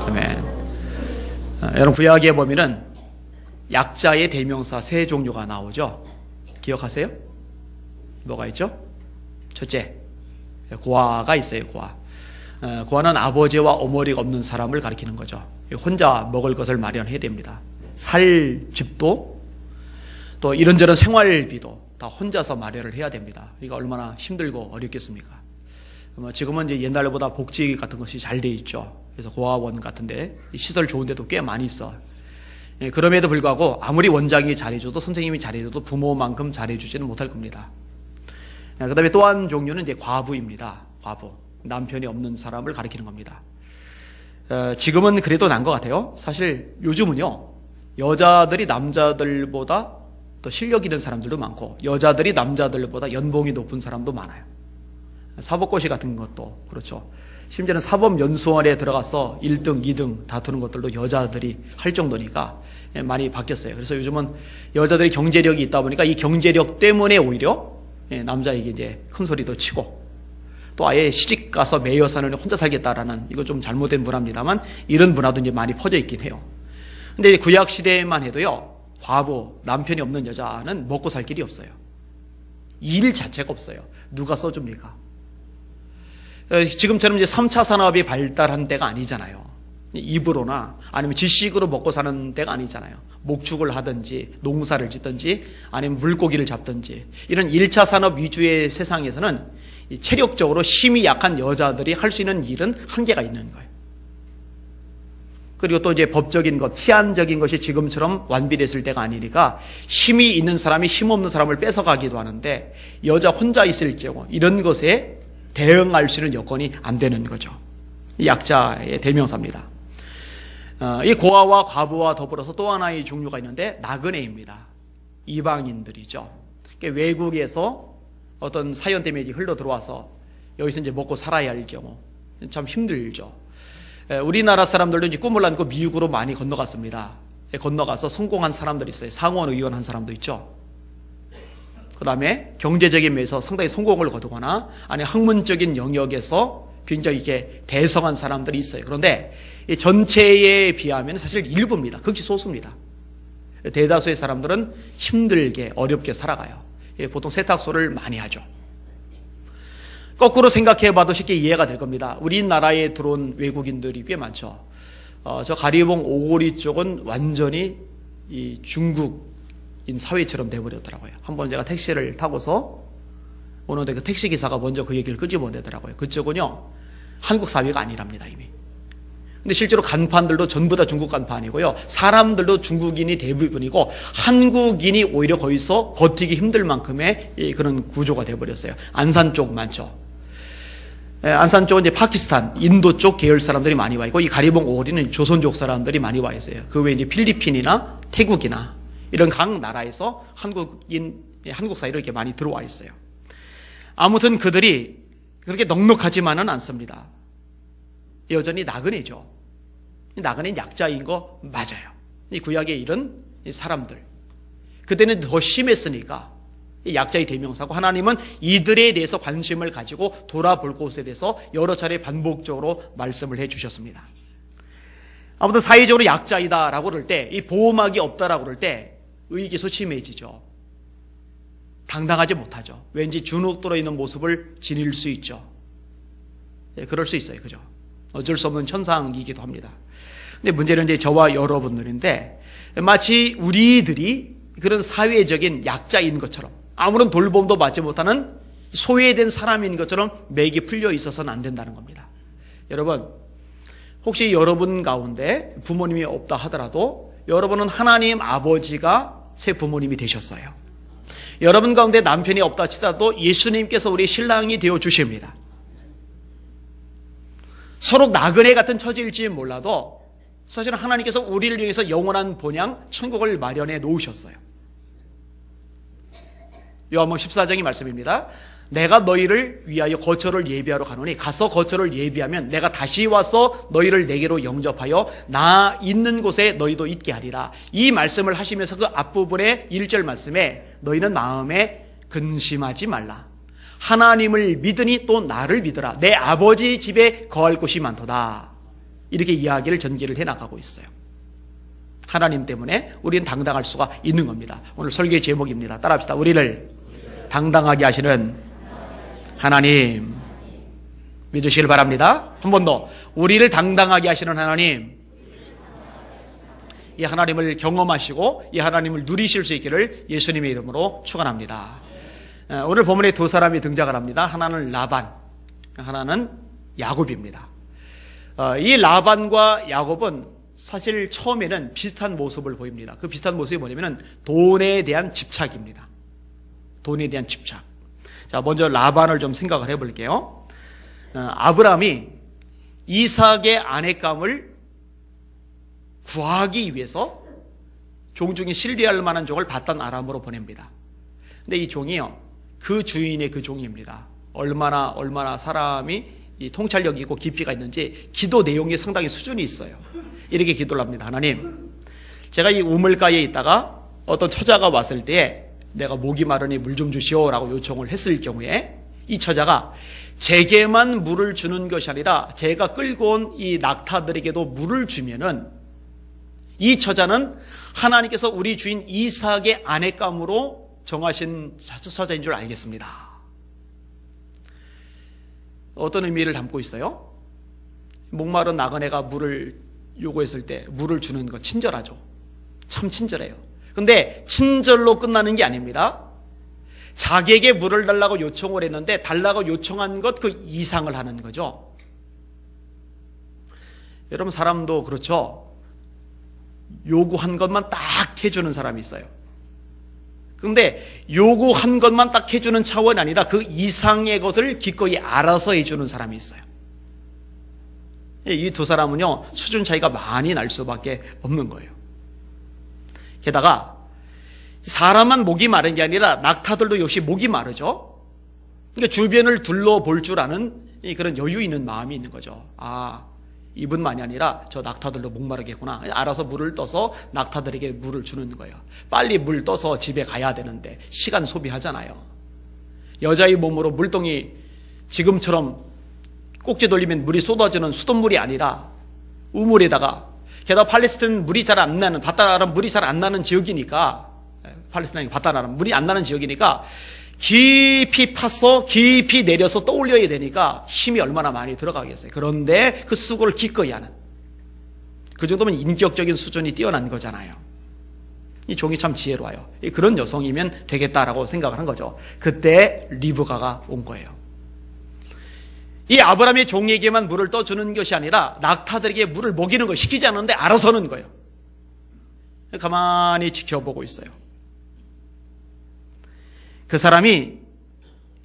아멘. 여러분 구약에 보면은 약자의 대명사 세 종류가 나오죠. 기억하세요? 뭐가 있죠? 첫째, 고아가 있어요. 고아. 고아는 아버지와 어머니가 없는 사람을 가리키는 거죠. 혼자 먹을 것을 마련해야 됩니다. 살 집도 또 이런저런 생활비도 다 혼자서 마련을 해야 됩니다. 이거 얼마나 힘들고 어렵겠습니까? 지금은 이제 옛날보다 복지 같은 것이 잘 돼 있죠. 그래서 고아원 같은데 시설 좋은 데도 꽤 많이 있어. 그럼에도 불구하고 아무리 원장이 잘해줘도 선생님이 잘해줘도 부모만큼 잘해주지는 못할 겁니다. 그 다음에 또 한 종류는 이제 과부입니다. 과부. 남편이 없는 사람을 가리키는 겁니다. 지금은 그래도 난 것 같아요. 사실 요즘은요, 여자들이 남자들보다 또 실력 있는 사람들도 많고, 여자들이 남자들보다 연봉이 높은 사람도 많아요. 사법고시 같은 것도 그렇죠. 심지어는 사법연수원에 들어가서 1등, 2등 다투는 것들도 여자들이 할 정도니까 많이 바뀌었어요. 그래서 요즘은 여자들이 경제력이 있다 보니까 이 경제력 때문에 오히려 남자에게 이제 큰 소리도 치고, 또 아예 시집 가서 매여 사는 혼자 살겠다라는, 이거 좀 잘못된 문화입니다만 이런 문화도 이제 많이 퍼져 있긴 해요. 근데 구약 시대에만 해도요, 과부, 남편이 없는 여자는 먹고 살 길이 없어요. 일 자체가 없어요. 누가 써줍니까? 지금처럼 이제 3차 산업이 발달한 때가 아니잖아요. 입으로나 아니면 지식으로 먹고 사는 때가 아니잖아요. 목축을 하든지 농사를 짓든지 아니면 물고기를 잡든지, 이런 1차 산업 위주의 세상에서는 체력적으로 힘이 약한 여자들이 할 수 있는 일은 한계가 있는 거예요. 그리고 또 이제 법적인 것, 치안적인 것이 지금처럼 완비됐을 때가 아니니까 힘이 있는 사람이 힘 없는 사람을 뺏어가기도 하는데, 여자 혼자 있을 경우 이런 것에 대응할 수 있는 여건이 안 되는 거죠. 이 약자의 대명사입니다. 이 고아와 과부와 더불어서 또 하나의 종류가 있는데 나그네입니다. 이방인들이죠. 외국에서 어떤 사연 때문에 흘러 들어와서 여기서 이제 먹고 살아야 할 경우 참 힘들죠. 우리나라 사람들도 이제 꿈을 안고 미국으로 많이 건너갔습니다. 건너가서 성공한 사람들이 있어요. 상원 의원 한 사람도 있죠. 그 다음에 경제적인 면에서 상당히 성공을 거두거나 아니면 학문적인 영역에서 굉장히 이렇게 대성한 사람들이 있어요. 그런데 이 전체에 비하면 사실 일부입니다. 극히 소수입니다. 대다수의 사람들은 힘들게 어렵게 살아가요. 보통 세탁소를 많이 하죠. 거꾸로 생각해봐도 쉽게 이해가 될 겁니다. 우리나라에 들어온 외국인들이 꽤 많죠. 저 가리봉 오거리 쪽은 완전히 이 중국인 사회처럼 돼버렸더라고요. 한번 제가 택시를 타고서 오는데 그 택시기사가 먼저 그 얘기를 끄집어내더라고요. 그쪽은요, 한국 사회가 아니랍니다, 이미. 근데 실제로 간판들도 전부 다 중국 간판이고요. 사람들도 중국인이 대부분이고, 한국인이 오히려 거기서 버티기 힘들 만큼의 그런 구조가 돼버렸어요. 안산 쪽 많죠. 안산 쪽은 이제 파키스탄, 인도 쪽 계열 사람들이 많이 와 있고, 이 가리봉 오거리는 조선족 사람들이 많이 와 있어요. 그 외에 이제 필리핀이나 태국이나 이런 각 나라에서 한국 사회로 이렇게 많이 들어와 있어요. 아무튼 그들이 그렇게 넉넉하지만은 않습니다. 여전히 나그네죠. 나그네는 약자인 거 맞아요. 이 구약에 이런 사람들, 그때는 더 심했으니까 약자의 대명사고, 하나님은 이들에 대해서 관심을 가지고 돌아볼 곳에 대해서 여러 차례 반복적으로 말씀을 해주셨습니다. 아무튼 사회적으로 약자이다라고 그럴 때, 이 보호막이 없다라고 그럴 때 의기소침해지죠. 당당하지 못하죠. 왠지 주눅 들어있는 모습을 지닐 수 있죠. 그럴 수 있어요. 그죠? 어쩔 수 없는 현상이기도 합니다. 근데 문제는 이제 저와 여러분들인데, 마치 우리들이 그런 사회적인 약자인 것처럼, 아무런 돌봄도 받지 못하는 소외된 사람인 것처럼 맥이 풀려 있어서는 안 된다는 겁니다. 여러분, 혹시 여러분 가운데 부모님이 없다 하더라도 여러분은 하나님 아버지가 새 부모님이 되셨어요. 여러분 가운데 남편이 없다 치더라도 예수님께서 우리 신랑이 되어 주십니다. 서로 나그네 같은 처지일지 몰라도 사실은 하나님께서 우리를 위해서 영원한 본향 천국을 마련해 놓으셨어요. 요한복음 14장의 말씀입니다. 내가 너희를 위하여 거처를 예비하러 가노니 가서 거처를 예비하면 내가 다시 와서 너희를 내게로 영접하여 나 있는 곳에 너희도 있게 하리라. 이 말씀을 하시면서 그 앞부분의 1절 말씀에 너희는 마음에 근심하지 말라. 하나님을 믿으니 또 나를 믿으라. 내 아버지 집에 거할 곳이 많도다. 이렇게 이야기를 전개를 해나가고 있어요. 하나님 때문에 우리는 당당할 수가 있는 겁니다. 오늘 설교의 제목입니다. 따라합시다. 우리를 당당하게 하시는 하나님 믿으시길 바랍니다. 한 번 더. 우리를 당당하게 하시는 하나님, 이 하나님을 경험하시고 이 하나님을 누리실 수 있기를 예수님의 이름으로 축원합니다. 오늘 본문에 두 사람이 등장을 합니다. 하나는 라반, 하나는 야곱입니다. 이 라반과 야곱은 사실 처음에는 비슷한 모습을 보입니다. 그 비슷한 모습이 뭐냐면 돈에 대한 집착입니다. 돈에 대한 집착. 자, 먼저 라반을 좀 생각을 해볼게요. 아브라함이 이삭의 아내감을 구하기 위해서 종 중에 신뢰할 만한 종을 바단 아람으로 보냅니다. 근데 이 종이요, 그 주인의 그 종입니다. 얼마나 사람이 이 통찰력이 있고 깊이가 있는지 기도 내용이 상당히 수준이 있어요. 이렇게 기도를 합니다. 하나님, 제가 이 우물가에 있다가 어떤 처자가 왔을 때에 내가 목이 마르니 물 좀 주시오라고 요청을 했을 경우에 이 처자가 제게만 물을 주는 것이 아니라 제가 끌고 온 이 낙타들에게도 물을 주면은 이 처자는 하나님께서 우리 주인 이삭의 아내감으로 정하신 처자인 줄 알겠습니다. 어떤 의미를 담고 있어요? 목마른 나그네가 물을 요구했을 때 물을 주는 거 친절하죠. 참 친절해요. 근데 친절로 끝나는 게 아닙니다. 자기에게 물을 달라고 요청을 했는데 달라고 요청한 것 그 이상을 하는 거죠. 여러분, 사람도 그렇죠. 요구한 것만 딱 해주는 사람이 있어요. 그런데 요구한 것만 딱 해주는 차원이 아니라 그 이상의 것을 기꺼이 알아서 해주는 사람이 있어요. 이 두 사람은요, 수준 차이가 많이 날 수밖에 없는 거예요. 게다가 사람만 목이 마른 게 아니라 낙타들도 역시 목이 마르죠. 그러니까 주변을 둘러볼 줄 아는 그런 여유 있는 마음이 있는 거죠. 아, 이분만이 아니라 저 낙타들도 목마르겠구나. 알아서 물을 떠서 낙타들에게 물을 주는 거예요. 빨리 물 떠서 집에 가야 되는데 시간 소비하잖아요. 여자의 몸으로 물동이 지금처럼 꼭지 돌리면 물이 쏟아지는 수돗물이 아니라 우물에다가, 게다가 팔레스타인 물이 잘 안 나는, 바다나라 물이 잘 안 나는 지역이니까, 팔레스타인 바다나라 물이 안 나는 지역이니까 깊이 파서 깊이 내려서 떠올려야 되니까 힘이 얼마나 많이 들어가겠어요. 그런데 그 수고를 기꺼이 하는, 그 정도면 인격적인 수준이 뛰어난 거잖아요. 이 종이 참 지혜로워요. 그런 여성이면 되겠다라고 생각을 한 거죠. 그때 리브가가 온 거예요. 이 아브라함의 종에게만 물을 떠주는 것이 아니라 낙타들에게 물을 먹이는 거 시키지 않는데 알아서 하는 거예요. 가만히 지켜보고 있어요. 그 사람이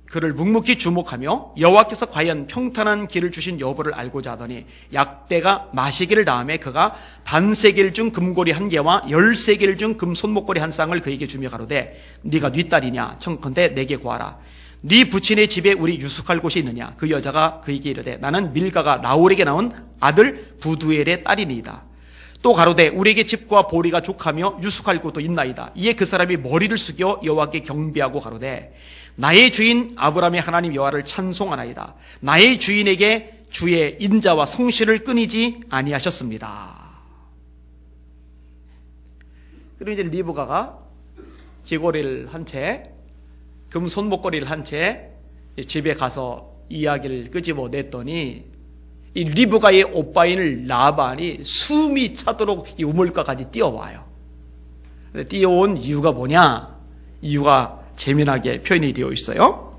그를 묵묵히 주목하며 여호와께서 과연 평탄한 길을 주신 여부를 알고자 하더니 약대가 마시기를 다음에 그가 반세겔 중 금고리 1개와 10세겔 중 금 손목고리 1쌍을 그에게 주며 가로되 네가 네 딸이냐 청컨대 내게 구하라. 네 부친의 집에 우리 유숙할 곳이 있느냐. 그 여자가 그에게 이르되 나는 밀가가 나홀에게 낳은 아들 부두엘의 딸이니이다. 또 가로되 우리에게 집과 보리가 족하며 유숙할 곳도 있나이다. 이에 그 사람이 머리를 숙여 여호와께 경배하고 가로되 나의 주인 아브라함의 하나님 여호와를 찬송하나이다. 나의 주인에게 주의 인자와 성실을 끊이지 아니하셨습니다. 그리고 이제 리브가가 귀고리를 한 채, 금 손목걸이를 한 채 집에 가서 이야기를 끄집어냈더니 이 리브가의 오빠인 라반이 숨이 차도록 이 우물가까지 뛰어와요. 뛰어온 이유가 뭐냐? 이유가 재미나게 표현이 되어 있어요.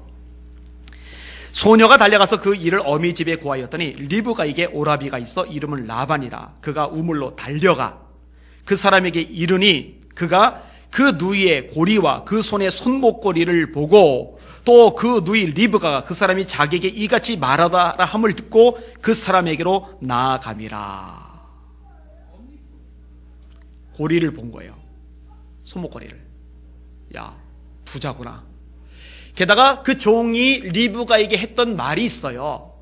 소녀가 달려가서 그 이를 어미 집에 구하였더니 리브가에게 오라비가 있어 이름은 라반이라. 그가 우물로 달려가 그 사람에게 이르니 그가 그 누이의 고리와 그 손의 손목고리를 보고 또 그 누이 리브가가 그 사람이 자기에게 이같이 말하다라 함을 듣고 그 사람에게로 나아감이라. 고리를 본 거예요. 손목고리를. 야, 부자구나. 게다가 그 종이 리브가에게 했던 말이 있어요.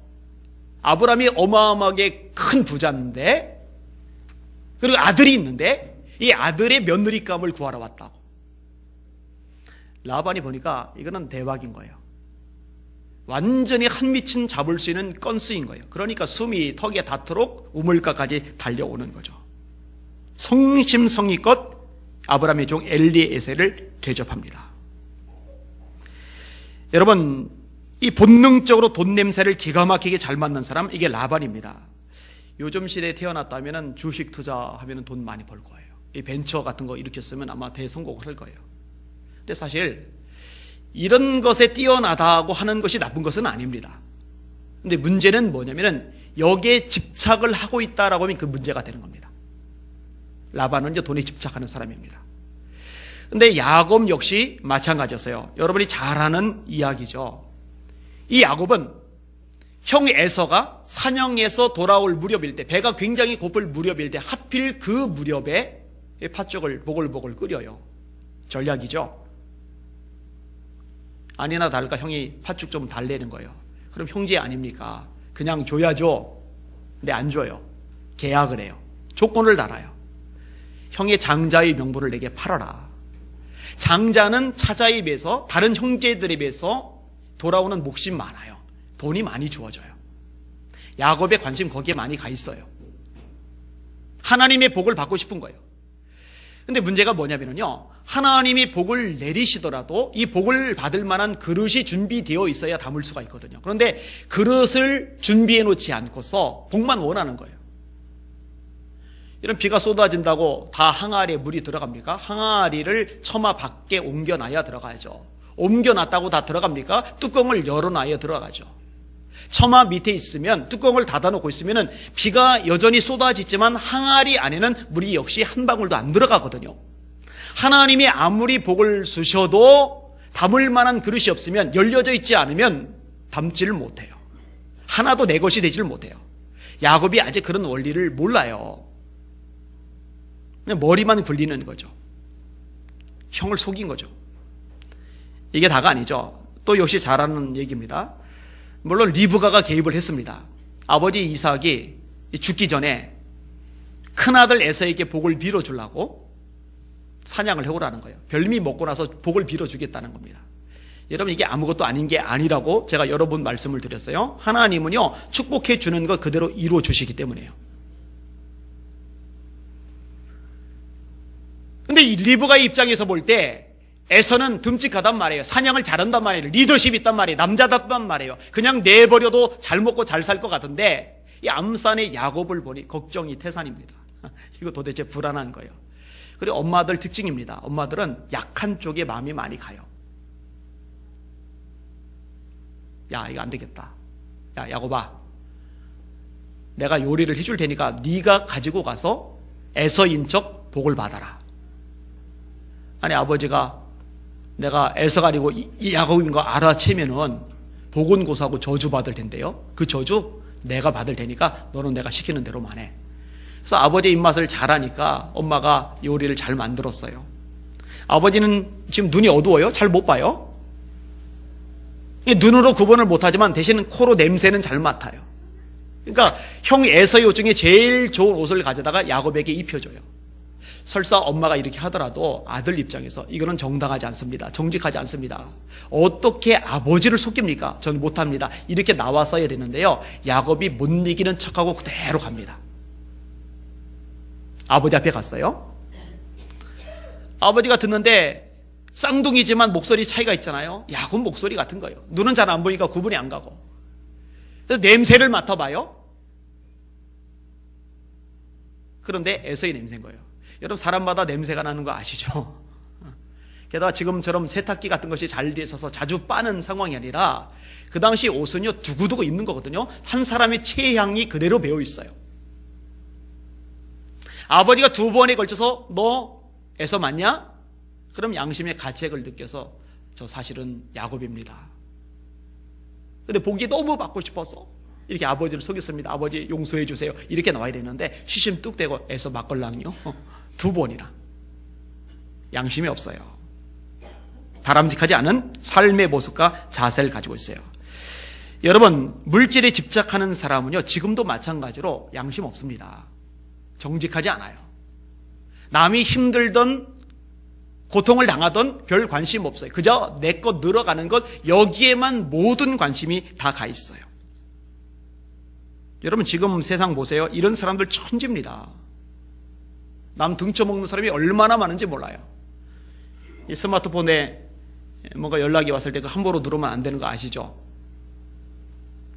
아브라함이 어마어마하게 큰 부자인데, 그리고 아들이 있는데 이 아들의 며느리감을 구하러 왔다고. 라반이 보니까 이거는 대박인 거예요. 완전히 한 미친 잡을 수 있는 건수인 거예요. 그러니까 숨이 턱에 닿도록 우물가까지 달려오는 거죠. 성심성의껏 아브라함의 종 엘리에셀을 대접합니다. 여러분, 이 본능적으로 돈 냄새를 기가 막히게 잘 맡는 사람, 이게 라반입니다. 요즘 시대에 태어났다면 주식 투자하면 돈 많이 벌 거예요. 이 벤처 같은 거 일으켰으면 아마 대성공을 할 거예요. 근데 사실 이런 것에 뛰어나다고 하는 것이 나쁜 것은 아닙니다. 근데 문제는 뭐냐면은 여기에 집착을 하고 있다라고 하면 그 문제가 되는 겁니다. 라반은 이제 돈에 집착하는 사람입니다. 근데 야곱 역시 마찬가지였어요. 여러분이 잘 아는 이야기죠. 이 야곱은 형 에서가 사냥에서 돌아올 무렵일 때, 배가 굉장히 고플 무렵일 때 하필 그 무렵에 팥죽을 보글보글 끓여요. 전략이죠. 아니나 다를까 형이 팥죽 좀 달래는 거예요. 그럼 형제 아닙니까? 그냥 줘야죠. 근데 안 줘요. 계약을 해요. 조건을 달아요. 형의 장자의 명분을 내게 팔아라. 장자는 차자에 비해서, 다른 형제들에 비해서 돌아오는 몫이 많아요. 돈이 많이 주어져요. 야곱의 관심 거기에 많이 가 있어요. 하나님의 복을 받고 싶은 거예요. 근데 문제가 뭐냐면요, 하나님이 복을 내리시더라도 이 복을 받을 만한 그릇이 준비되어 있어야 담을 수가 있거든요. 그런데 그릇을 준비해 놓지 않고서 복만 원하는 거예요. 이런 비가 쏟아진다고 다 항아리에 물이 들어갑니까? 항아리를 처마 밖에 옮겨놔야 들어가야죠. 옮겨놨다고 다 들어갑니까? 뚜껑을 열어놔야 들어가죠. 처마 밑에 있으면, 뚜껑을 닫아놓고 있으면 비가 여전히 쏟아지지만 항아리 안에는 물이 역시 한 방울도 안 들어가거든요. 하나님이 아무리 복을 주셔도 담을 만한 그릇이 없으면, 열려져 있지 않으면 담지를 못해요. 하나도 내 것이 되지를 못해요. 야곱이 아직 그런 원리를 몰라요. 그냥 머리만 굴리는 거죠. 형을 속인 거죠. 이게 다가 아니죠. 또 역시 잘 아는 얘기입니다. 물론 리브가가 개입을 했습니다. 아버지 이삭이 죽기 전에 큰아들 에서에게 복을 빌어주려고 사냥을 해오라는 거예요. 별미 먹고 나서 복을 빌어주겠다는 겁니다. 여러분, 이게 아무것도 아닌 게 아니라고 제가 여러 번 말씀을 드렸어요. 하나님은요, 축복해 주는 것 그대로 이루어 주시기 때문에요. 근데 이 리브가의 입장에서 볼 때 에서는 듬직하단 말이에요. 사냥을 잘한단 말이에요. 리더십이 있단 말이에요. 남자답단 말이에요. 그냥 내버려도 잘 먹고 잘 살 것 같은데, 이 암산의 야곱을 보니 걱정이 태산입니다. 이거 도대체 불안한 거예요. 그리고 엄마들 특징입니다. 엄마들은 약한 쪽에 마음이 많이 가요. 야, 이거 안 되겠다. 야, 야곱아, 내가 요리를 해줄 테니까 네가 가지고 가서 에서인 척 복을 받아라. 아니, 아버지가 내가 에서가 아니고 이 야곱인 거 알아채면은 복은 고사하고 저주 받을 텐데요. 그 저주 내가 받을 테니까 너는 내가 시키는 대로만 해. 그래서 아버지의 입맛을 잘 아니까 엄마가 요리를 잘 만들었어요. 아버지는 지금 눈이 어두워요? 잘 못 봐요? 눈으로 구분을 못하지만 대신 코로 냄새는 잘 맡아요. 그러니까 형 에서의 중에 제일 좋은 옷을 가져다가 야곱에게 입혀줘요. 설사 엄마가 이렇게 하더라도 아들 입장에서 이거는 정당하지 않습니다. 정직하지 않습니다. 어떻게 아버지를 속입니까? 저는 못합니다. 이렇게 나왔어야 되는데요, 야곱이 못 이기는 척하고 그대로 갑니다. 아버지 앞에 갔어요. 아버지가 듣는데 쌍둥이지만 목소리 차이가 있잖아요. 야곱 목소리 같은 거예요. 눈은 잘 안 보이니까 구분이 안 가고. 그래서 냄새를 맡아봐요. 그런데 에서의 냄새인 거예요. 여러분, 사람마다 냄새가 나는 거 아시죠? 게다가 지금처럼 세탁기 같은 것이 잘 돼 있어서 자주 빠는 상황이 아니라 그 당시 옷은요, 두고두고 입는 거거든요. 한 사람의 체향이 그대로 배어 있어요. 아버지가 2번에 걸쳐서 너 에서 맞냐? 그럼 양심의 가책을 느껴서 저 사실은 야곱입니다. 근데 보기 너무 받고 싶어서 이렇게 아버지를 속였습니다. 아버지 용서해 주세요. 이렇게 나와야 되는데 시심 뚝 떼고 에서 맞걸랑요. 2번이나. 양심이 없어요. 바람직하지 않은 삶의 모습과 자세를 가지고 있어요. 여러분, 물질에 집착하는 사람은요, 지금도 마찬가지로 양심 없습니다. 정직하지 않아요. 남이 힘들던 고통을 당하던 별 관심 없어요. 그저 내 것 늘어가는 것, 여기에만 모든 관심이 다 가 있어요. 여러분 지금 세상 보세요. 이런 사람들 천지입니다. 남 등쳐먹는 사람이 얼마나 많은지 몰라요. 이 스마트폰에 뭔가 연락이 왔을 때 그 함부로 누르면 안 되는 거 아시죠?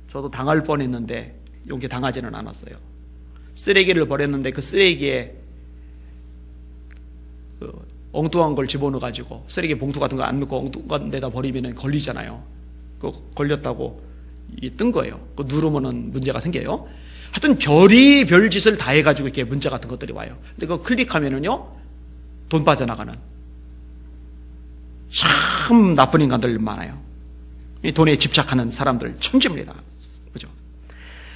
저도 당할 뻔했는데 용기 당하지는 않았어요. 쓰레기를 버렸는데 그 쓰레기에 엉뚱한 걸 집어넣어가지고 쓰레기 봉투 같은 거 안 넣고 엉뚱한 데다 버리면 걸리잖아요. 그거 걸렸다고 뜬 거예요. 그거 누르면은 문제가 생겨요. 하여튼 별의별 짓을 다 해가지고 이렇게 문자 같은 것들이 와요. 근데 그거 클릭하면은요, 돈 빠져나가는. 참 나쁜 인간들 많아요. 이 돈에 집착하는 사람들 천지입니다. 그죠?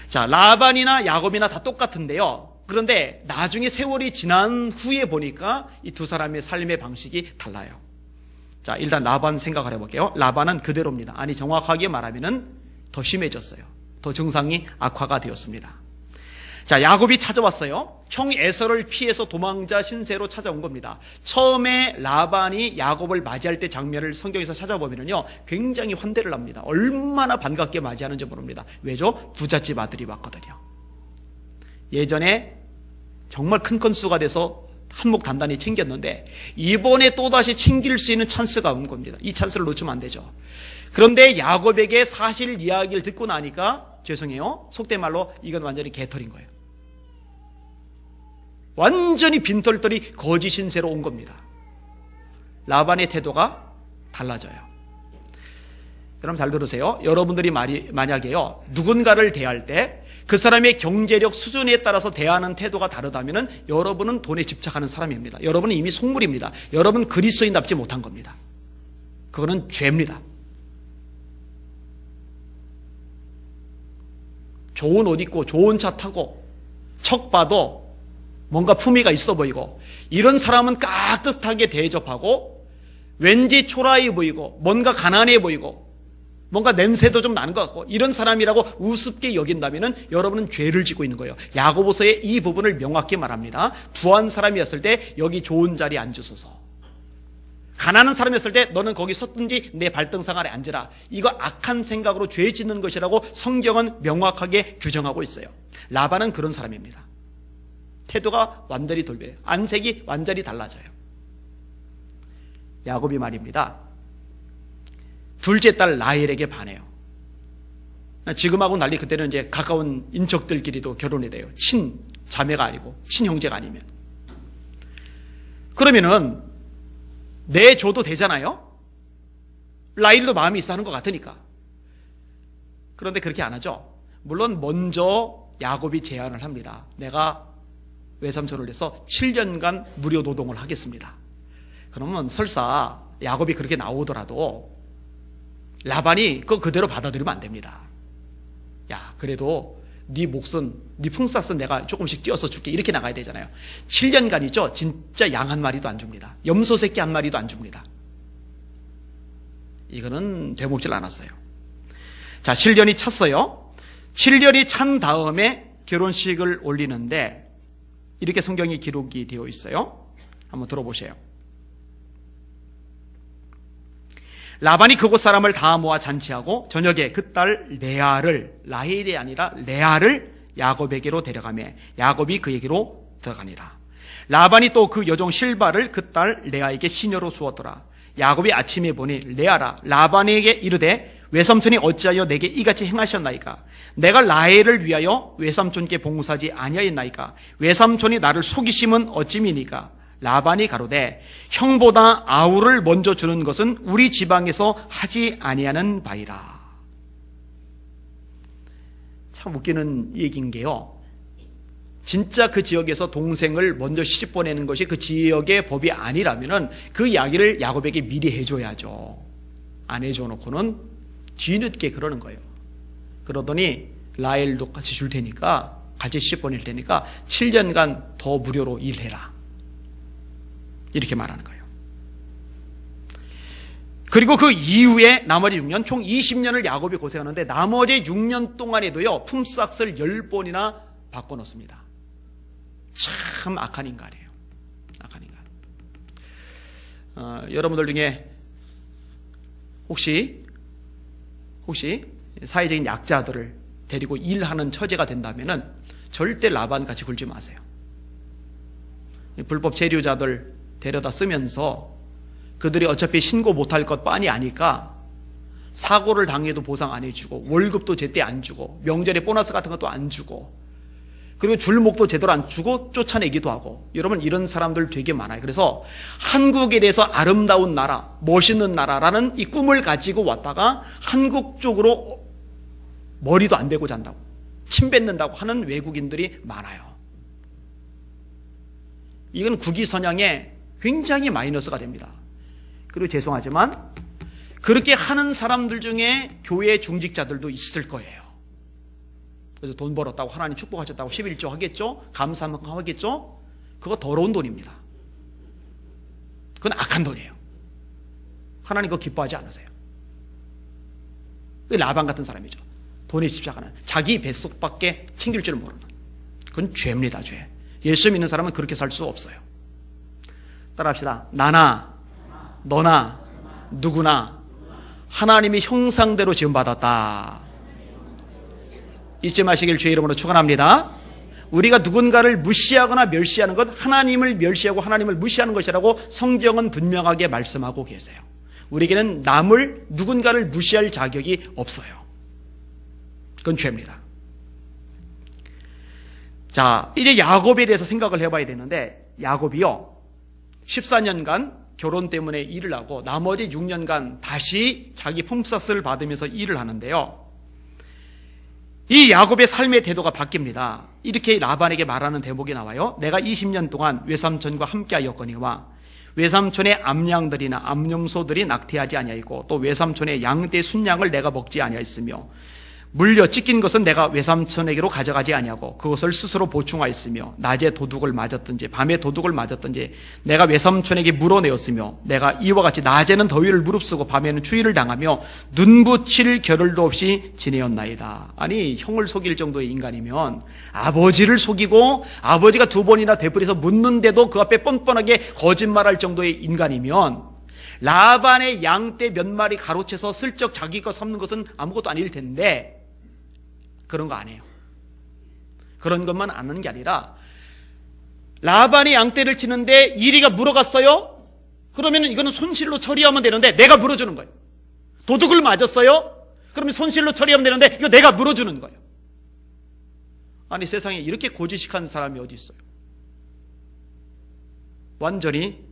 자, 라반이나 야곱이나 다 똑같은데요. 그런데 나중에 세월이 지난 후에 보니까 이 두 사람의 삶의 방식이 달라요. 자, 일단 라반 생각을 해볼게요. 라반은 그대로입니다. 아니, 정확하게 말하면은 더 심해졌어요. 더 증상이 악화가 되었습니다. 자, 야곱이 찾아왔어요. 형 에서를 피해서 도망자 신세로 찾아온 겁니다. 처음에 라반이 야곱을 맞이할 때 장면을 성경에서 찾아보면요, 굉장히 환대를 합니다. 얼마나 반갑게 맞이하는지 모릅니다. 왜죠? 부잣집 아들이 왔거든요. 예전에 정말 큰 건수가 돼서 한몫 단단히 챙겼는데 이번에 또다시 챙길 수 있는 찬스가 온 겁니다. 이 찬스를 놓치면 안 되죠. 그런데 야곱에게 사실 이야기를 듣고 나니까 죄송해요, 속된 말로 이건 완전히 개털인 거예요. 완전히 빈털털이 거짓 신세로 온 겁니다. 라반의 태도가 달라져요. 여러분 잘 들으세요. 여러분들이 만약에요, 누군가를 대할 때 그 사람의 경제력 수준에 따라서 대하는 태도가 다르다면 여러분은 돈에 집착하는 사람입니다. 여러분은 이미 속물입니다. 여러분 그리스도인답지 못한 겁니다. 그거는 죄입니다. 좋은 옷 입고 좋은 차 타고 척 봐도 뭔가 품위가 있어 보이고 이런 사람은 깍듯하게 대접하고 왠지 초라해 보이고 뭔가 가난해 보이고 뭔가 냄새도 좀 나는 것 같고 이런 사람이라고 우습게 여긴다면 여러분은 죄를 짓고 있는 거예요. 야고보서의 이 부분을 명확히 말합니다. 부한 사람이었을 때 여기 좋은 자리에 앉으소서. 가난한 사람이었을 때 너는 거기 섰든지 내 발등상 아래 앉으라. 이거 악한 생각으로 죄 짓는 것이라고 성경은 명확하게 규정하고 있어요. 라반은 그런 사람입니다. 태도가 완전히 돌변해요. 안색이 완전히 달라져요. 야곱이 말입니다. 둘째 딸 라헬에게 반해요. 지금하고 달리 그때는 이제 가까운 인척들끼리도 결혼이 돼요. 친자매가 아니고 친형제가 아니면. 그러면은 내줘도 되잖아요. 라헬도 마음이 있어 하는 것 같으니까. 그런데 그렇게 안 하죠. 물론 먼저 야곱이 제안을 합니다. 내가 외삼촌을 내서 7년간 무료 노동을 하겠습니다. 그러면 설사 야곱이 그렇게 나오더라도 라반이 그거 그대로 받아들이면 안 됩니다. 야, 그래도 네 몫은, 네 품삯은 내가 조금씩 띄어서 줄게. 이렇게 나가야 되잖아요. 7년간이죠. 진짜 양 한 마리도 안 줍니다. 염소 새끼 한 마리도 안 줍니다. 이거는 되먹질 않았어요. 자, 7년이 찼어요. 7년이 찬 다음에 결혼식을 올리는데 이렇게 성경이 기록이 되어 있어요. 한번 들어보세요. 라반이 그곳 사람을 다 모아 잔치하고 저녁에 그 딸 레아를, 라헬이 아니라 레아를 야곱에게로 데려가며 야곱이 그에게로 들어가니라. 라반이 또 그 여종 실바를 그 딸 레아에게 시녀로 주었더라. 야곱이 아침에 보니 레아라 라반에게 이르되 외삼촌이 어찌하여 내게 이같이 행하셨나이까? 내가 라헬을 위하여 외삼촌께 봉사하지 아니하였나이까? 외삼촌이 나를 속이심은 어찌미니까? 라반이 가로되 형보다 아우를 먼저 주는 것은 우리 지방에서 하지 아니하는 바이라. 참 웃기는 얘기인 게요, 진짜 그 지역에서 동생을 먼저 시집 보내는 것이 그 지역의 법이 아니라면 그 이야기를 야곱에게 미리 해줘야죠. 안 해줘 놓고는 뒤늦게 그러는 거예요. 그러더니 라헬도 같이 줄 테니까, 같이 시집 보낼 테니까 7년간 더 무료로 일해라, 이렇게 말하는 거예요. 그리고 그 이후에 나머지 6년, 총 20년을 야곱이 고생하는데 나머지 6년 동안에도요, 품삯을 10번이나 바꿔놓습니다. 참 악한 인간이에요. 악한 인간. 여러분들 중에 혹시 사회적인 약자들을 데리고 일하는 처제가 된다면은 절대 라반 같이 굴지 마세요. 불법 체류자들 데려다 쓰면서 그들이 어차피 신고 못할 것 뻔히 아니까 사고를 당해도 보상 안 해주고 월급도 제때 안 주고 명절에 보너스 같은 것도 안 주고 그리고 줄목도 제대로 안 주고 쫓아내기도 하고, 여러분 이런 사람들 되게 많아요. 그래서 한국에 대해서 아름다운 나라, 멋있는 나라라는 이 꿈을 가지고 왔다가 한국 쪽으로 머리도 안 대고 잔다고, 침 뱉는다고 하는 외국인들이 많아요. 이건 국위선양에 굉장히 마이너스가 됩니다. 그리고 죄송하지만 그렇게 하는 사람들 중에 교회 중직자들도 있을 거예요. 그래서 돈 벌었다고 하나님 축복하셨다고 11조 하겠죠? 감사만큼 하겠죠? 그거 더러운 돈입니다. 그건 악한 돈이에요. 하나님 그거 기뻐하지 않으세요. 라반 같은 사람이죠. 돈에 집착하는, 자기 뱃속밖에 챙길 줄 모르는, 그건 죄입니다. 죄. 예수 믿는 사람은 그렇게 살 수 없어요. 따라합시다. 나나 너나 누구나 하나님이 형상대로 지음받았다. 잊지 마시길 주의 이름으로 축원합니다. 우리가 누군가를 무시하거나 멸시하는 것, 하나님을 멸시하고 하나님을 무시하는 것이라고 성경은 분명하게 말씀하고 계세요. 우리에게는 누군가를 무시할 자격이 없어요. 그건 죄입니다. 자, 이제 야곱에 대해서 생각을 해봐야 되는데, 야곱이요 14년간 결혼 때문에 일을 하고 나머지 6년간 다시 자기 품삯을 받으면서 일을 하는데요, 이 야곱의 삶의 태도가 바뀝니다. 이렇게 라반에게 말하는 대목이 나와요. 내가 20년 동안 외삼촌과 함께하였거니와 외삼촌의 암양들이나 암염소들이 낙태하지 아니하였고 또 외삼촌의 양떼 순양을 내가 먹지 아니하였으며 물려 찢긴 것은 내가 외삼촌에게로 가져가지 아니하고 그것을 스스로 보충하였으며 낮에 도둑을 맞았든지 밤에 도둑을 맞았든지 내가 외삼촌에게 물어내었으며 내가 이와 같이 낮에는 더위를 무릅쓰고 밤에는 추위를 당하며 눈붙일 겨를도 없이 지내었나이다. 아니, 형을 속일 정도의 인간이면 아버지를 속이고 아버지가 2번이나 되풀이해서 묻는데도 그 앞에 뻔뻔하게 거짓말할 정도의 인간이면 라반의 양떼 몇 마리 가로채서 슬쩍 자기 거 삼는 것은 아무것도 아닐 텐데 그런 거 안 해요. 그런 것만 아는 게 아니라 라반이 양떼를 치는데 이리가 물어갔어요? 그러면 이거는 손실로 처리하면 되는데 내가 물어주는 거예요. 도둑을 맞았어요? 그러면 손실로 처리하면 되는데 이거 내가 물어주는 거예요. 아니, 세상에 이렇게 고지식한 사람이 어디 있어요? 완전히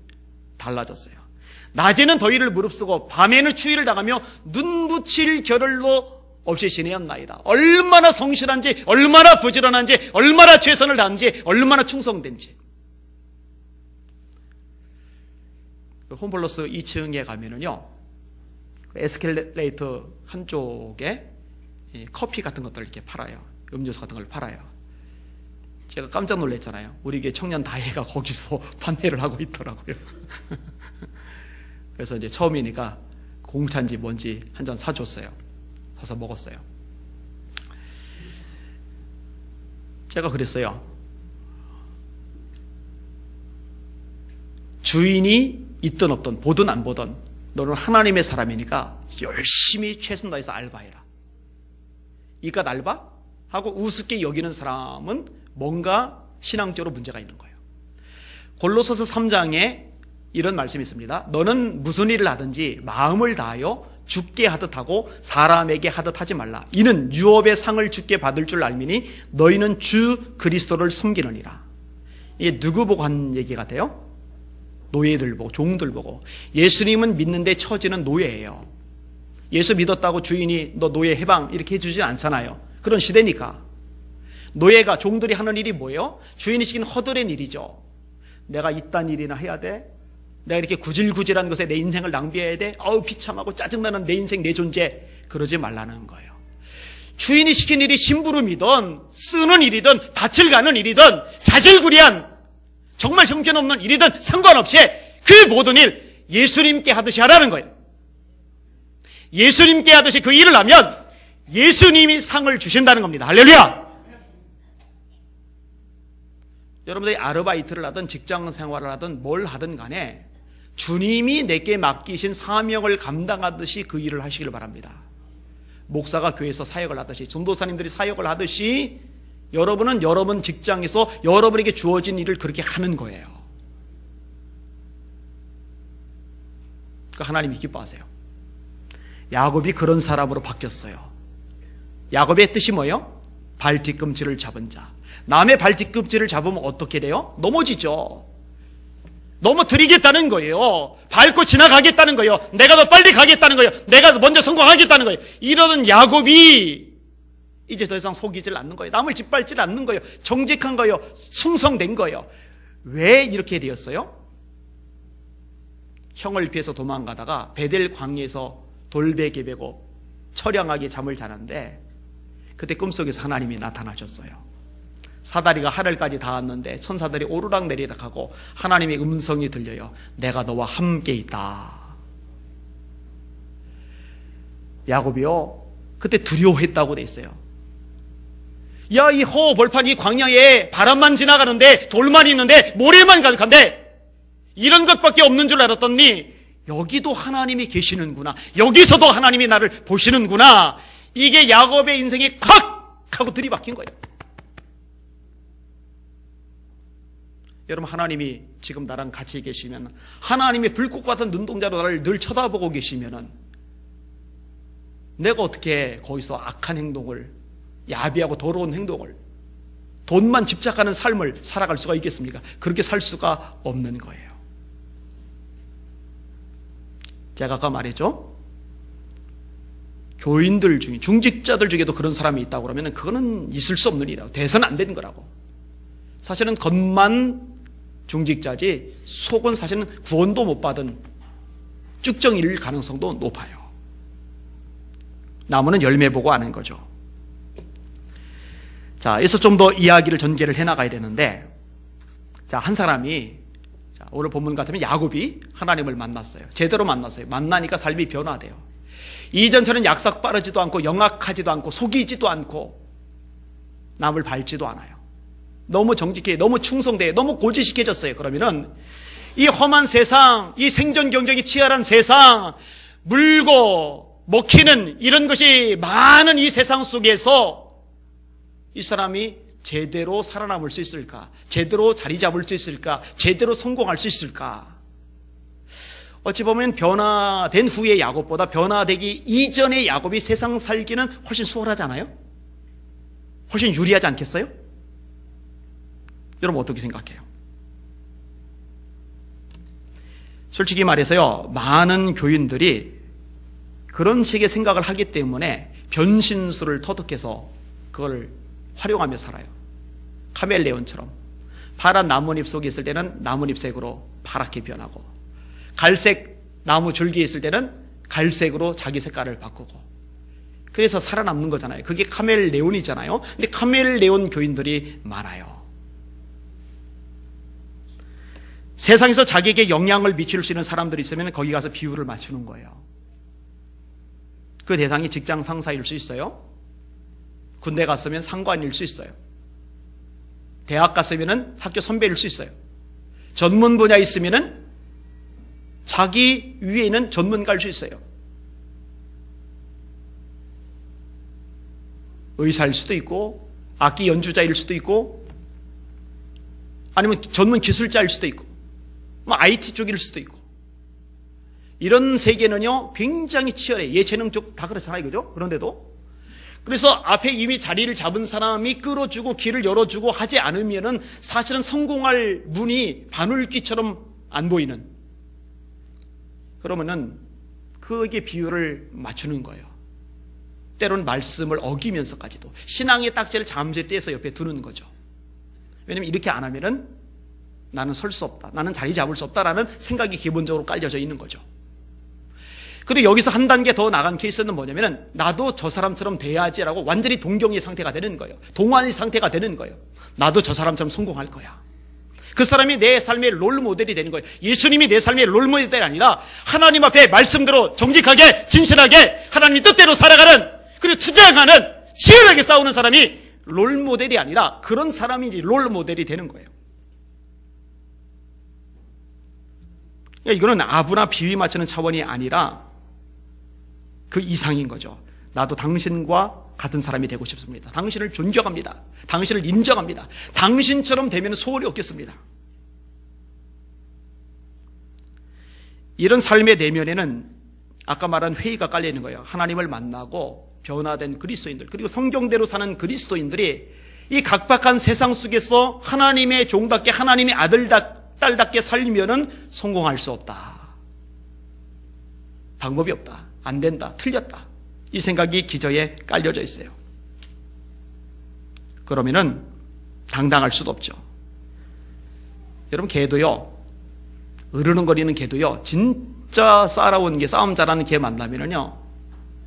달라졌어요. 낮에는 더위를 무릅쓰고 밤에는 추위를 당하며 눈붙일 겨를도 없이 지내었나이다. 얼마나 성실한지, 얼마나 부지런한지, 얼마나 최선을 다한지, 얼마나 충성된지. 홈플러스 2층에 가면은요, 에스컬레이터 한쪽에 커피 같은 것들 이렇게 팔아요. 음료수 같은 걸 팔아요. 제가 깜짝 놀랐잖아요. 우리 교회 청년 다혜가 거기서 판매를 하고 있더라고요. 그래서 이제 처음이니까 공차인지 뭔지 한 잔 사줬어요. 사서 먹었어요. 제가 그랬어요. 주인이 있든 없든 보든 안 보든 너는 하나님의 사람이니까 열심히 최선 다해서 알바해라. 이깟 알바? 하고 우습게 여기는 사람은 뭔가 신앙적으로 문제가 있는 거예요. 골로새서 3장에 이런 말씀이 있습니다. 너는 무슨 일을 하든지 마음을 다하여 주께 하듯 하고 사람에게 하듯 하지 말라. 이는 유업의 상을 주께 받을 줄 알미니 너희는 주 그리스도를 섬기느니라. 이게 누구 보고 한 얘기 같아요? 노예들 보고, 종들 보고. 예수님은 믿는데 처지는 노예예요. 예수 믿었다고 주인이 너 노예 해방 이렇게 해주진 않잖아요. 그런 시대니까. 노예가, 종들이 하는 일이 뭐예요? 주인이 시킨 허드렛 일이죠. 내가 이딴 일이나 해야 돼? 내가 이렇게 구질구질한 것에 내 인생을 낭비해야 돼? 아우 비참하고 짜증나는 내 인생, 내 존재. 그러지 말라는 거예요. 주인이 시킨 일이 심부름이든 쓰는 일이든 밭을 가는 일이든 자질구레한 정말 형편없는 일이든 상관없이 그 모든 일 예수님께 하듯이 하라는 거예요. 예수님께 하듯이 그 일을 하면 예수님이 상을 주신다는 겁니다. 할렐루야! 여러분들이 아르바이트를 하든 직장 생활을 하든 뭘 하든 간에 주님이 내게 맡기신 사명을 감당하듯이 그 일을 하시길 바랍니다. 목사가 교회에서 사역을 하듯이, 전도사님들이 사역을 하듯이 여러분은 여러분 직장에서 여러분에게 주어진 일을 그렇게 하는 거예요. 그러니까 하나님이 기뻐하세요. 야곱이 그런 사람으로 바뀌었어요. 야곱의 뜻이 뭐예요? 발 뒤꿈치를 잡은 자. 남의 발 뒤꿈치를 잡으면 어떻게 돼요? 넘어지죠. 넘어뜨리겠다는 거예요. 밟고 지나가겠다는 거예요. 내가 더 빨리 가겠다는 거예요. 내가 먼저 성공하겠다는 거예요. 이러던 야곱이 이제 더 이상 속이질 않는 거예요. 남을 짓밟질 않는 거예요. 정직한 거예요. 충성된 거예요. 왜 이렇게 되었어요? 형을 피해서 도망가다가 베델 광야에서 돌베개 베고 처량하게 잠을 자는데 그때 꿈속에서 하나님이 나타나셨어요. 사다리가 하늘까지 닿았는데 천사들이 오르락 내리락 하고 하나님의 음성이 들려요. 내가 너와 함께 있다. 야곱이요, 그때 두려워했다고 돼 있어요. 야, 이 허허벌판 이 광야에 바람만 지나가는데, 돌만 있는데, 모래만 가득한데 이런 것밖에 없는 줄 알았더니 여기도 하나님이 계시는구나, 여기서도 하나님이 나를 보시는구나. 이게 야곱의 인생이 콱 하고 들이박힌 거예요. 여러분, 하나님이 지금 나랑 같이 계시면, 하나님의 불꽃 같은 눈동자로 나를 늘 쳐다보고 계시면은 내가 어떻게 거기서 악한 행동을, 야비하고 더러운 행동을, 돈만 집착하는 삶을 살아갈 수가 있겠습니까? 그렇게 살 수가 없는 거예요. 제가 아까 말했죠? 교인들 중에, 중직자들 중에도 그런 사람이 있다고 그러면 그거는 있을 수 없는 일이라고, 돼서는 안 되는 거라고. 사실은 겉만 중직자지 속은 사실은 구원도 못 받은 쭉정일 가능성도 높아요. 나무는 열매 보고 아는 거죠. 자, 여기서 좀 더 이야기를 전개를 해나가야 되는데, 자, 한 사람이, 자, 오늘 본문 같으면 야곱이 하나님을 만났어요. 제대로 만났어요. 만나니까 삶이 변화돼요. 이전처럼 약삭 빠르지도 않고 영악하지도 않고 속이지도 않고 남을 밟지도 않아요. 너무 정직해, 너무 충성돼, 너무 고지식해졌어요. 그러면은 이 험한 세상, 이 생존 경쟁이 치열한 세상, 물고 먹히는 이런 것이 많은 이 세상 속에서 이 사람이 제대로 살아남을 수 있을까? 제대로 자리 잡을 수 있을까? 제대로 성공할 수 있을까? 어찌 보면 변화된 후의 야곱보다 변화되기 이전의 야곱이 세상 살기는 훨씬 수월하잖아요? 훨씬 유리하지 않겠어요? 여러분 어떻게 생각해요? 솔직히 말해서요, 많은 교인들이 그런 식의 생각을 하기 때문에 변신술을 터득해서 그걸 활용하며 살아요. 카멜레온처럼 파란 나뭇잎 속에 있을 때는 나뭇잎색으로 파랗게 변하고, 갈색 나무 줄기에 있을 때는 갈색으로 자기 색깔을 바꾸고, 그래서 살아남는 거잖아요. 그게 카멜레온이잖아요. 근데 카멜레온 교인들이 많아요. 세상에서 자기에게 영향을 미칠 수 있는 사람들이 있으면 거기 가서 비율을 맞추는 거예요. 그 대상이 직장 상사일 수 있어요. 군대 갔으면 상관일 수 있어요. 대학 갔으면 학교 선배일 수 있어요. 전문 분야에 있으면 자기 위에 있는 전문가일 수 있어요. 의사일 수도 있고, 악기 연주자일 수도 있고, 아니면 전문 기술자일 수도 있고, IT 쪽일 수도 있고. 이런 세계는요 굉장히 치열해. 예체능 쪽 다 그렇잖아요, 그죠? 그런데도 그래서 앞에 이미 자리를 잡은 사람이 끌어주고 길을 열어주고 하지 않으면은 사실은 성공할 문이 바늘귀처럼 안 보이는, 그러면은 그게 비율을 맞추는 거예요. 때로는 말씀을 어기면서까지도 신앙의 딱지를 잠재 떼서 옆에 두는 거죠. 왜냐면 이렇게 안 하면은 나는 설 수 없다, 나는 자리 잡을 수 없다라는 생각이 기본적으로 깔려져 있는 거죠. 그리고 여기서 한 단계 더 나간 케이스는 뭐냐면은 나도 저 사람처럼 돼야지라고 완전히 동경의 상태가 되는 거예요. 동안의 상태가 되는 거예요. 나도 저 사람처럼 성공할 거야. 그 사람이 내 삶의 롤 모델이 되는 거예요. 예수님이 내 삶의 롤 모델이 아니라 하나님 앞에 말씀대로 정직하게 진실하게 하나님 뜻대로 살아가는, 그리고 투쟁하는, 치열하게 싸우는 사람이 롤 모델이 아니라 그런 사람이 롤 모델이 되는 거예요. 이거는 아부나 비위 맞추는 차원이 아니라 그 이상인 거죠. 나도 당신과 같은 사람이 되고 싶습니다. 당신을 존경합니다. 당신을 인정합니다. 당신처럼 되면 소홀히 없겠습니다. 이런 삶의 내면에는 아까 말한 회의가 깔려 있는 거예요. 하나님을 만나고 변화된 그리스도인들, 그리고 성경대로 사는 그리스도인들이 이 각박한 세상 속에서 하나님의 종답게, 하나님의 딸답게 살면은 성공할 수 없다. 방법이 없다. 안 된다. 틀렸다. 이 생각이 기저에 깔려져 있어요. 그러면은 당당할 수도 없죠. 여러분, 개도요, 으르렁거리는 개도요, 진짜 싸움 잘하는 개 만나면은요,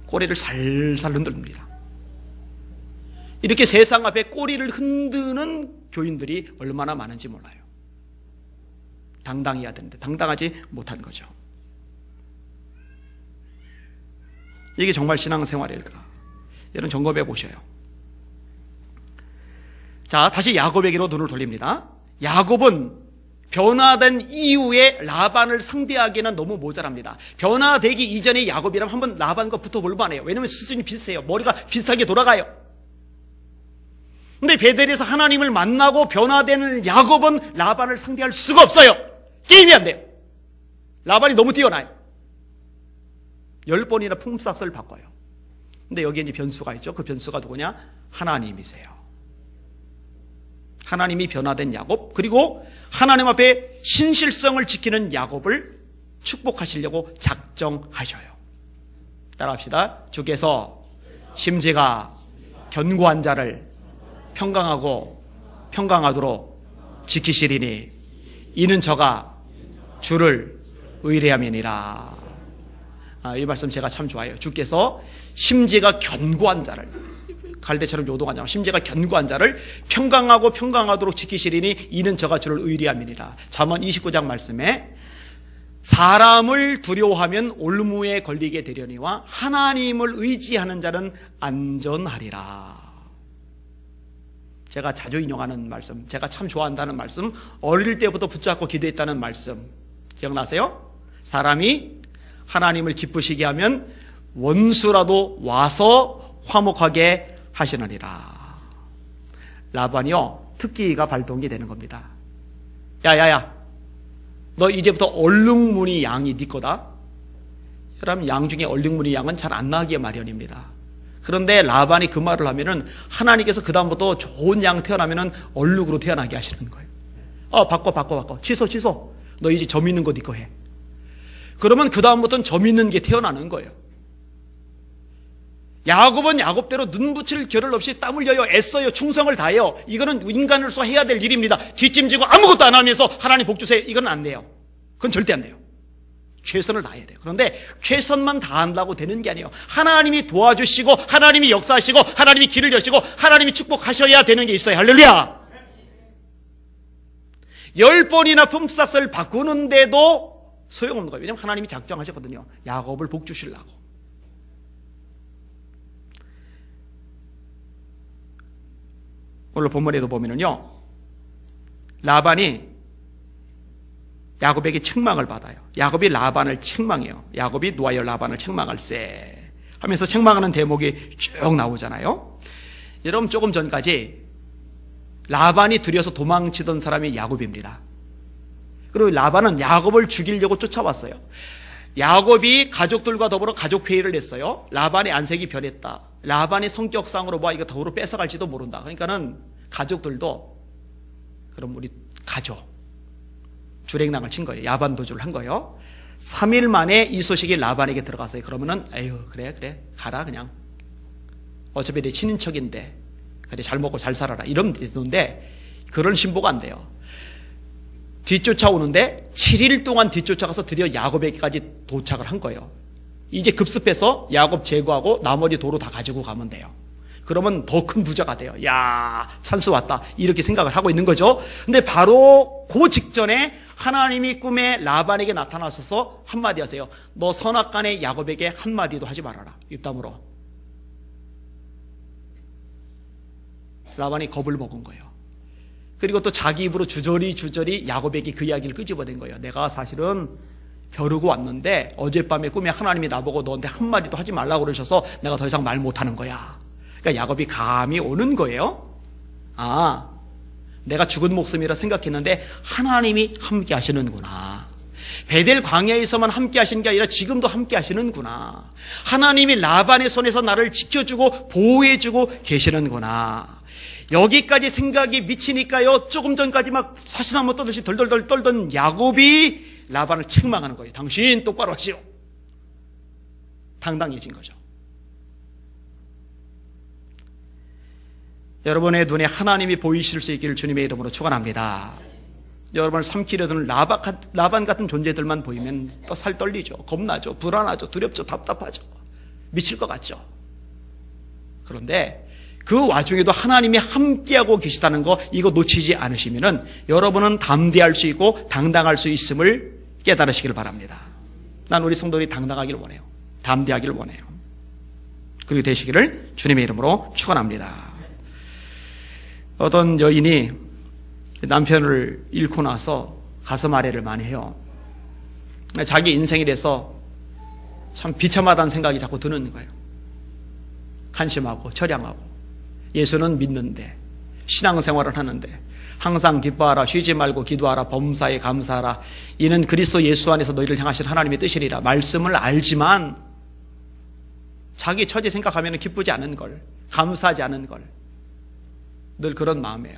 꼬리를 살살 흔듭니다. 이렇게 세상 앞에 꼬리를 흔드는 교인들이 얼마나 많은지 몰라요. 당당해야 되는데 당당하지 못한 거죠. 이게 정말 신앙생활일까? 여러분, 점검해 보셔요. 자, 다시 야곱에게로 눈을 돌립니다. 야곱은 변화된 이후에 라반을 상대하기에는 너무 모자랍니다. 변화되기 이전에 야곱이라면 한번 라반과 붙어볼 만해요. 왜냐하면 수준이 비슷해요. 머리가 비슷하게 돌아가요. 근데 베델에서 하나님을 만나고 변화된 야곱은 라반을 상대할 수가 없어요. 게임이 안 돼요. 라반이 너무 뛰어나요. 10번이나 품삯을 바꿔요. 근데 여기에 이제 변수가 있죠. 그 변수가 누구냐? 하나님이세요. 하나님이 변화된 야곱, 그리고 하나님 앞에 신실성을 지키는 야곱을 축복하시려고 작정하셔요. 따라합시다. 주께서 심지가 견고한 자를 평강하도록 지키시리니 이는 저가 주를 의뢰함이니라. 이 말씀 제가 참 좋아해요. 주께서 심지가 견고한 자를, 갈대처럼 요동한 자, 심지가 견고한 자를 평강하도록 지키시리니 이는 저가 주를 의뢰함이니라. 잠언 29장 말씀에 사람을 두려워하면 올무에 걸리게 되려니와 하나님을 의지하는 자는 안전하리라. 제가 자주 인용하는 말씀, 제가 참 좋아한다는 말씀, 어릴 때부터 붙잡고 기도했다는 말씀 기억나세요? 사람이 하나님을 기쁘시게 하면 원수라도 와서 화목하게 하시느니라. 라반이요, 특기가 발동이 되는 겁니다. 야야야, 너 이제부터 얼룩무늬 양이 네 거다. 여러분, 양 중에 얼룩무늬 양은 잘 안 나기에 마련입니다. 그런데 라반이 그 말을 하면은 하나님께서 그 다음부터 좋은 양 태어나면은 얼룩으로 태어나게 하시는 거예요. 바꿔. 취소. 너 이제 점 있는 거 네 거 해. 그러면 그 다음부터는 점 있는 게 태어나는 거예요. 야곱은 야곱대로 눈 붙일 겨를 없이 땀 흘려요. 애써요. 충성을 다해요. 이거는 인간으로서 해야 될 일입니다. 뒷짐지고 아무것도 안 하면서 하나님 복 주세요. 이건 안 돼요. 그건 절대 안 돼요. 최선을 다해야 돼요. 그런데 최선만 다한다고 되는 게 아니에요. 하나님이 도와주시고 하나님이 역사하시고 하나님이 길을 여시고 하나님이 축복하셔야 되는 게 있어요. 할렐루야. 10번이나 품삯을 바꾸는데도 소용없는 거예요. 왜냐하면 하나님이 작정하셨거든요. 야곱을 복 주시려고. 오늘 본문에도 보면은요, 라반이 야곱에게 책망을 받아요. 야곱이 라반을 책망해요. 야곱이 노하여 라반을 책망할세 하면서 책망하는 대목이 쭉 나오잖아요. 여러분, 조금 전까지 라반이 들여서 도망치던 사람이 야곱입니다. 그리고 라반은 야곱을 죽이려고 쫓아왔어요. 야곱이 가족들과 더불어 가족회의를 했어요. 라반의 안색이 변했다. 라반의 성격상으로 이거 더불어 뺏어갈지도 모른다. 그러니까는 가족들도 그럼 우리 가죠. 주랭랑을 친 거예요. 야반도주를 한 거예요. 3일 만에 이 소식이 라반에게 들어갔어요. 그러면은 그래 가라 그냥. 어차피 내 친인척인데 그래 잘 먹고 잘 살아라 이러면 되는데 그런 신보가 안 돼요. 뒤쫓아오는데 7일 동안 뒤쫓아가서 드디어 야곱에게까지 도착을 한 거예요. 이제 급습해서 야곱 제거하고 나머지 도로 다 가지고 가면 돼요. 그러면 더 큰 부자가 돼요. 야, 찬스 왔다. 이렇게 생각을 하고 있는 거죠. 근데 바로 그 직전에 하나님이 꿈에 라반에게 나타나셔서 한마디 하세요. 너 선악간에 야곱에게 한마디도 하지 말아라. 입담으로. 라반이 겁을 먹은 거예요. 그리고 또 자기 입으로 주저리 야곱에게 그 이야기를 끄집어낸 거예요. 내가 사실은 벼르고 왔는데 어젯밤에 꿈에 하나님이 나보고 너한테 한마디도 하지 말라고 그러셔서 내가 더 이상 말 못하는 거야. 그러니까 야곱이 감이 오는 거예요. 아, 내가 죽은 목숨이라 생각했는데 하나님이 함께 하시는구나. 베델 광야에서만 함께 하시는 게 아니라 지금도 함께 하시는구나. 하나님이 라반의 손에서 나를 지켜주고 보호해주고 계시는구나. 여기까지 생각이 미치니까요, 조금 전까지 막 사시나무 떠듯이 덜덜덜 떨던 야곱이 라반을 책망하는 거예요. 당신 똑바로 하시오. 당당해진 거죠. 여러분의 눈에 하나님이 보이실 수 있기를 주님의 이름으로 축원합니다. 여러분을 삼키려 드는 라반 같은 존재들만 보이면 또 살 떨리죠. 겁나죠. 불안하죠. 두렵죠. 답답하죠. 미칠 것 같죠. 그런데 그 와중에도 하나님이 함께하고 계시다는 거, 이거 놓치지 않으시면은 여러분은 담대할 수 있고 당당할 수 있음을 깨달으시길 바랍니다. 난 우리 성도들이 당당하길 원해요. 담대하길 원해요. 그렇게 되시기를 주님의 이름으로 축원합니다. 어떤 여인이 남편을 잃고 나서 가슴 아래를 많이 해요. 자기 인생에 대해서 참 비참하다는 생각이 자꾸 드는 거예요. 한심하고 처량하고, 예수는 믿는데, 신앙생활을 하는데 항상 기뻐하라, 쉬지 말고 기도하라, 범사에 감사하라, 이는 그리스도 예수 안에서 너희를 향하신 하나님의 뜻이리라. 말씀을 알지만 자기 처지 생각하면 기쁘지 않은 걸, 감사하지 않은 걸, 늘 그런 마음이에요.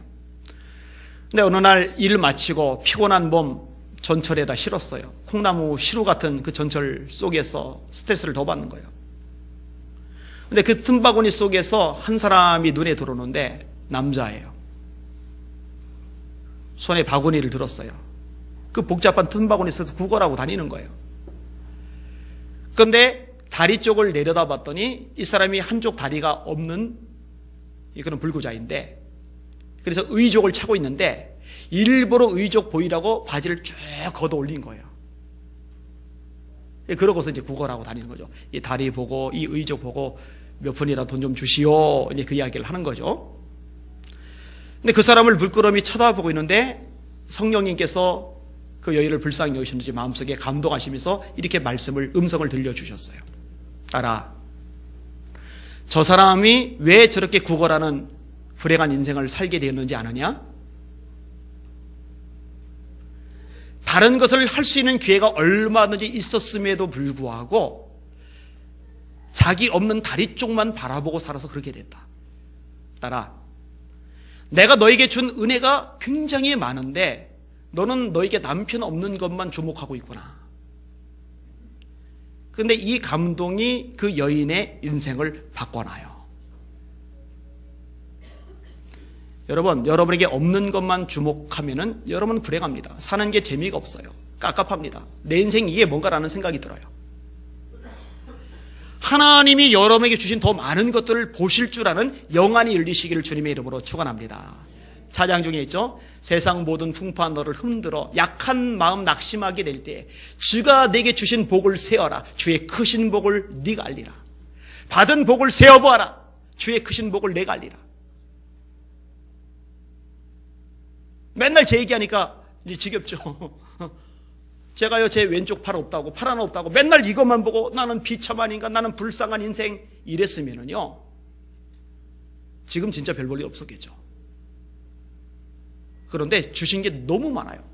근데 어느 날 일 마치고 피곤한 몸 전철에다 실었어요. 콩나무 시루 같은 그 전철 속에서 스트레스를 더 받는 거예요. 근데 그 틈바구니 속에서 한 사람이 눈에 들어오는데 남자예요. 손에 바구니를 들었어요. 그 복잡한 틈바구니 속에서 구걸하고 다니는 거예요. 그런데 다리 쪽을 내려다 봤더니 이 사람이 한쪽 다리가 없는 그런 불구자인데, 그래서 의족을 차고 있는데 일부러 의족 보이라고 바지를 쭉 걷어 올린 거예요. 그러고서 이제 구걸하고 다니는 거죠. 이 다리 보고 이 의족 보고 몇 푼이라 돈 좀 주시오, 이제 그 이야기를 하는 거죠. 근데 그 사람을 물끄러미 쳐다보고 있는데 성령님께서 그 여인을 불쌍히 여기셨는지 마음속에 감동하시면서 이렇게 음성을 들려주셨어요. 알아, 저 사람이 왜 저렇게 구걸하는 불행한 인생을 살게 되었는지 아느냐? 다른 것을 할 수 있는 기회가 얼마든지 있었음에도 불구하고 자기 없는 다리 쪽만 바라보고 살아서 그렇게 됐다. 따라, 내가 너에게 준 은혜가 굉장히 많은데 너는 너에게 남편 없는 것만 주목하고 있구나. 그런데 이 감동이 그 여인의 인생을 바꿔놔요. 여러분, 여러분에게 없는 것만 주목하면은 여러분은 불행합니다. 사는 게 재미가 없어요. 깝깝합니다. 내 인생 이게 뭔가라는 생각이 들어요. 하나님이 여러분에게 주신 더 많은 것들을 보실 줄 아는 영안이 열리시기를 주님의 이름으로 축원합니다. 찬양 중에 있죠. 세상 모든 풍파한 너를 흔들어 약한 마음 낙심하게 될 때 주가 내게 주신 복을 세어라. 주의 크신 복을 네가 알리라. 받은 복을 세어보아라. 주의 크신 복을 내가 알리라. 맨날 제 얘기하니까 이제 지겹죠. 제가요, 제 왼쪽 팔 없다고, 팔 하나 없다고 맨날 이것만 보고 나는 비참한 인간, 나는 불쌍한 인생 이랬으면은요, 지금 진짜 별 볼일 없었겠죠. 그런데 주신 게 너무 많아요.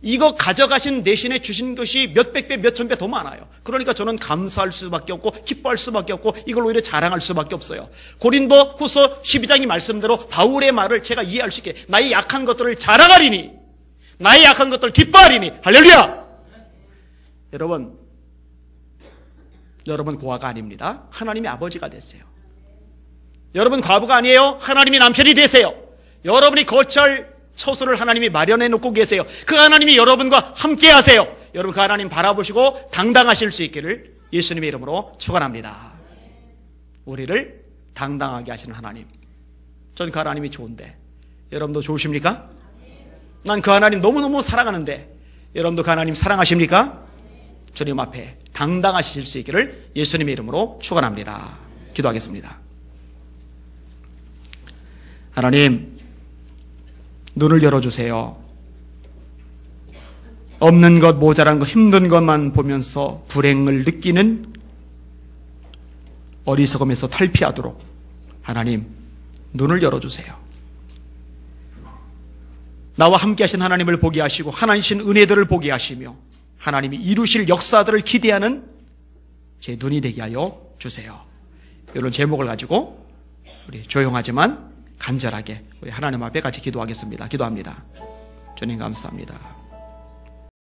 이거 가져가신 대신에 주신 것이 몇백 배, 몇천 배 더 많아요. 그러니까 저는 감사할 수밖에 없고 기뻐할 수밖에 없고 이걸 오히려 자랑할 수밖에 없어요. 고린도 후서 12장이 말씀대로 바울의 말을 제가 이해할 수 있게, 나의 약한 것들을 자랑하리니, 나의 약한 것들을 기뻐하리니. 할렐루야! 여러분 고아가 아닙니다. 하나님의 아버지가 되세요. 여러분 과부가 아니에요. 하나님이 남편이 되세요. 여러분이 거처할 처소를 하나님이 마련해 놓고 계세요. 그 하나님이 여러분과 함께 하세요. 여러분 그 하나님 바라보시고 당당하실 수 있기를 예수님의 이름으로 축원합니다. 우리를 당당하게 하시는 하나님, 전 그 하나님이 좋은데 여러분도 좋으십니까? 난 그 하나님 너무너무 사랑하는데 여러분도 그 하나님 사랑하십니까? 주님 앞에 당당하실 수 있기를 예수님의 이름으로 축원합니다. 기도하겠습니다. 하나님, 눈을 열어주세요. 없는 것, 모자란 것, 힘든 것만 보면서 불행을 느끼는 어리석음에서 탈피하도록 하나님 눈을 열어주세요. 나와 함께 하신 하나님을 보게 하시고 하나님신 은혜들을 보게 하시며 하나님이 이루실 역사들을 기대하는 제 눈이 되게 하여 주세요. 이런 제목을 가지고 우리 조용하지만 간절하게 우리 하나님 앞에 같이 기도하겠습니다. 기도합니다. 주님 감사합니다.